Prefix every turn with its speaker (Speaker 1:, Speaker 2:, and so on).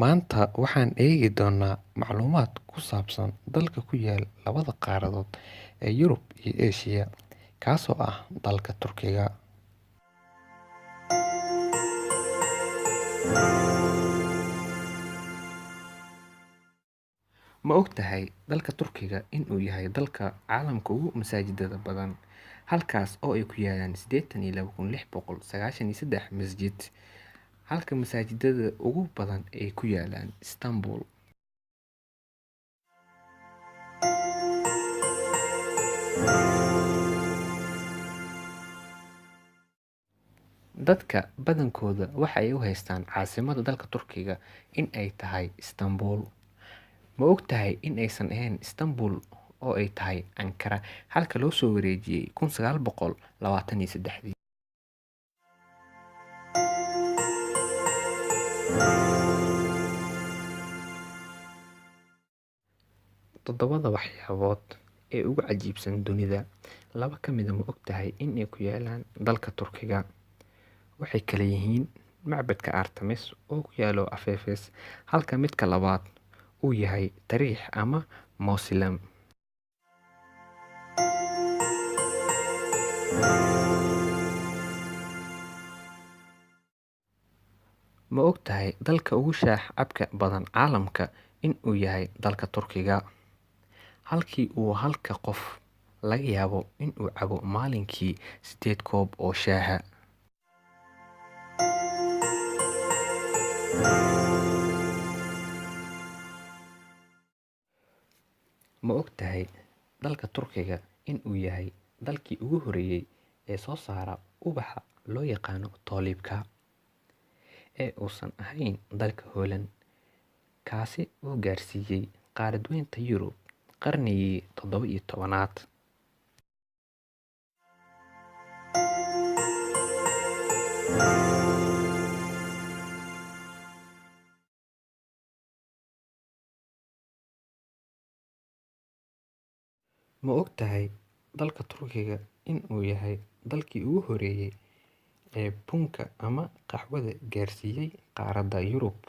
Speaker 1: Maanta waxaan eegi doonaa macluumaad ku saabsan dalka ku yaal labada qaaradood ee Yurub iyo Aasiya, kaasoo ah dalka Turkiga. Ma ogtahay dalka Turkiga inuu yahay dalka caalamka ugu masaajidada badan, halkaas oo ay ku yaalaan 82,693 masjid, halka masaajidada ugu badan ay ku yaalaan Istanbul. Dadka badankooda waxa ay u haystaan caasimadda dalka Turkiga in ay tahay Istanbul. Ma ogtahay in aysan ahayn Istanbul oo ay tahay Ankara, halka loo soo wareejiyay 1923. Toddobada waxyaabood ee ugu cajiibsan dunida, laba ka mid ah ma ogtahay in ay ku yaalaan dalka Turkiga. Waxay kala yihiin macbadka Artemis oo ku yaalo Efesos, halka midka labaad uu yahay Tariix ama Mausoleum. Ma ogtahay dalka ugu shaaha cabka badan caalamka in uu yahay dalka Turkiga, halkii uu halka qof laga yaabo in uu cabo maalinkii 8 koob oo shaaha. Ma ogtahay dalka Turkiga in uu yahay dalkii ugu horreeyay ee soo saara ubaxa loo yaqaano tuliipka, ee uusan ahayn dalka Holland, kaasi oo gaarsiiyay qaaradweynta Yurub qarnigii 17aad. Ma ogtahay dalka Turkiga in uu yahay dalkii ugu horreeyay ee bunka ama qaxwada gaarsiiyay qaaradda Yurub.